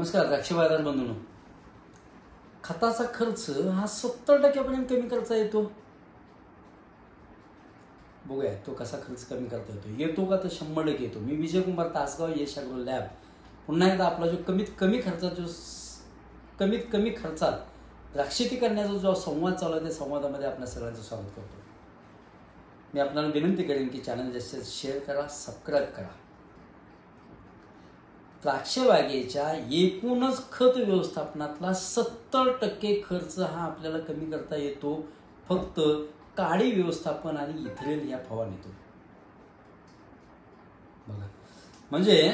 नमस्कार द्राक्ष बाजार बंधूंनो, खताचा खर्च हा 70% कमी करता येतो. बघूया तो कसा खर्च कमी करता येतो का तर 100% येतो. मी विजय कुमार तासगाव यश ॲग्रो लॅब पुन्हा एकदा आपला जो कमीत कमी खर्चात द्राक्षेती करण्याचा जो संवाद चालू आहे त्या संवादामध्ये आपल्या सगळ्यांचं स्वागत करतो. मी आपल्याला विनंती करेन की चॅनल जास्तीत शेअर करा, सबस्क्राईब करा. द्राक्ष बागेच्या एकूणच खत व्यवस्थापनातला 70% खर्च हा आपल्याला कमी करता येतो फक्त काडी व्यवस्थापन आणि इथेनॉल या फवारणीतून. बघा, म्हणजे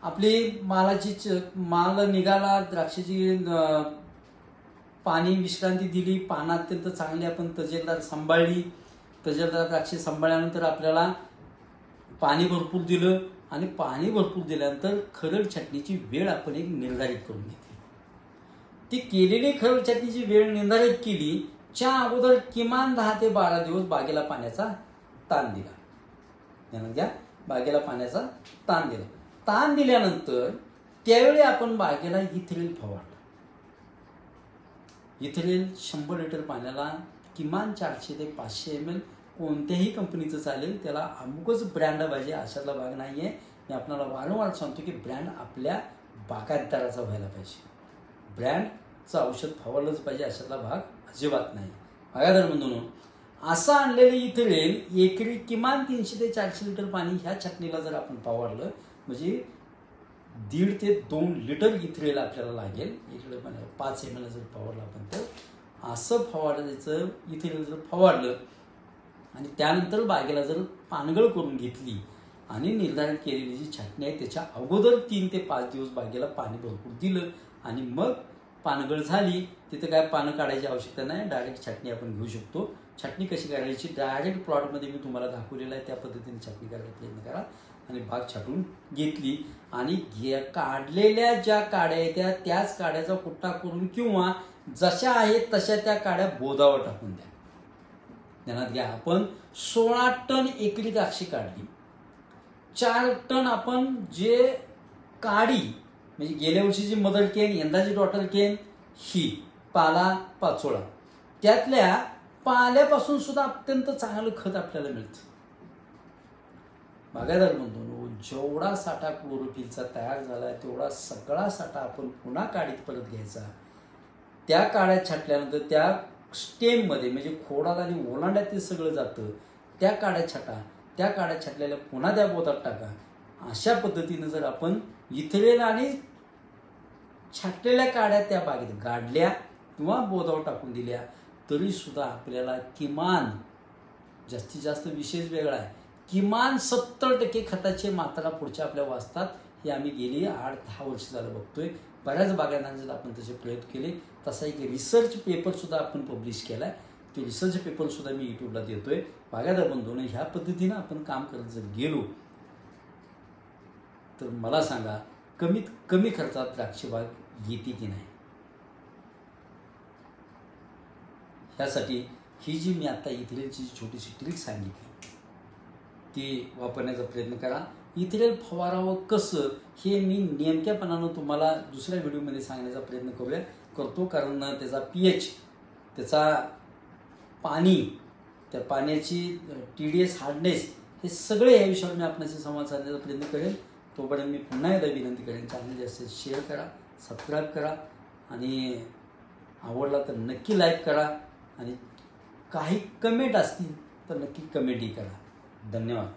आपली माल निघाला, द्राक्षाची पाणी विश्रांती दिली, पानं अत्यंत चांगली आपण तजेलदार सांभाळली. तजेलदार द्राक्षे सांभाळल्यानंतर आपल्याला पाणी भरपूर दिलं आणि पाणी भरपूर दिल्यानंतर खरड छाटणीची वेळ आपण एक निर्धारित करून घेतली. ती केलेली खरड छाटणीची वेळ निर्धारित केली च्या अगोदर किमान 10 ते 12 दिवस बागेला पाण्याचा ताण दिला. बागेला पाण्याचा ताण दिला. ताण दिल्यानंतर त्यावेळी आपण बागेला इथेनॉल फवारलं. इथेनॉल 100 लिटर पाण्याला किमान 400 ते 500 ml कोणत्याही कंपनीचं चालेल, त्याला अमुकच ब्रँड पाहिजे अशातला भाग नाहीये. मी आपल्याला वारंवार सांगतो की ब्रँड आपल्या बागायतदाराचा व्हायला पाहिजे. ब्रँडचं औषध फवारलंच पाहिजे अशातला भाग अजिबात नाही. बागायतदार बंधूंनो, असं आणलेलं इथेनॉल एकरी किमान 300 ते 400 लिटर पाणी ह्या छाटणीला जर आपण फवारलं म्हणजे 1.5 ते 2 लिटर इथेनॉल आपल्याला लागेल. 1 लिटर पाणी 5 ml जर फवारलं आपण तर असं फवारायचं. इथेनॉल जर फवारलं आणि त्यानंतर बागेला जर पानगळ करून घेतली आणि निर्धारित केलेली जी छाटणी आहे त्याच्या अगोदर 3 ते 5 दिवस बागेला पाणी भरपूर दिलं आणि मग पानगळ झाली, तिथे काय पानं काढायची आवश्यकता नाही, डायरेक्ट छाटणी आपण घेऊ शकतो. छाटणी कशी करायची डायरेक्ट प्लॉटमध्ये मी तुम्हाला दाखवलेलं आहे, त्या पद्धतीने छाटणी करायचा प्रयत्न करा. आणि बाग छाटून घेतली आणि काढलेल्या ज्या काड्या आहेत त्याच काड्याचा कुट्टा करून किंवा जशा आहेत तशा त्या काड्या बोधावर टाकून द्या. ध्यानात घ्या, आपण 16 टन एकरी द्राक्षे काढली. 4 टन आपण जे काडी म्हणजे गेल्या वर्षीची मदर केन, यंदाची डॉटर केन, ही पाला पाचोळा, त्यातल्या पाल्यापासून सुद्धा अत्यंत चांगलं खत आपल्याला मिळतं. बागायतदार बंधूंनो, जेवढा साठा क्लोरोफिलचा तयार झाला तेवढा सगळा साठा आपण पुन्हा काडीत परत घ्यायचा. त्या काड्यात छाटल्यानंतर त्या स्टेममध्ये म्हणजे खोडात आणि ओलांड्यात ते सगळं जातं. त्या काड्या छाटा, त्या काड्या छाटलेल्या पुन्हा त्या बोधात टाका. अशा पद्धतीनं जर आपण इथेनॉल आणि छाटलेल्या काड्या त्या बागेत गाडल्या किंवा बोधावर टाकून दिल्या तरी सुद्धा आपल्याला किमान, जास्तीत जास्त विशेष वेगळा आहे, किमान 70% खताची मात्रा पुढच्या आपल्या वाचतात. हे आम्ही गेली 8-10 वर्ष झालं बघतोय. बऱ्याच बागायतदारांचे आपण तसे प्रयत्न केले. तसा एक रिसर्च पेपर सुद्धा आपण पब्लिश केलाय. तो रिसर्च पेपर सुद्धा मी युट्यूबला देतोय. बागायतदार बंधूंनो, ह्या पद्धतीनं आपण काम करत जर गेलो तर मला सांगा कमीत कमी खर्चात द्राक्ष बाग येते की नाही. ह्यासाठी ही जी मी आता इथेनॉलची छोटीशी ट्रिक सांगितली ती वापरण्याचा प्रयत्न करा. इथेनॉल फवारावं कसं हे मी नेमक्यापणानं तुम्हाला दुसऱ्या व्हिडिओमध्ये सांगण्याचा प्रयत्न करतो. कारण त्याचा pH, त्याचा पाणी, त्या पाण्याची TDS, हार्डनेस, हे सगळे या विषयावर मी आपल्याशी संवाद साधण्याचा प्रयत्न करेन. तोपर्यंत मी पुन्हा एकदा विनंती करेन, चॅनल जास्तीत शेअर करा, सबस्क्राईब करा आणि आवडला तर नक्की लाईक करा आणि काही कमेंट असतील तर नक्की कमेंटही करा. धन्यवाद.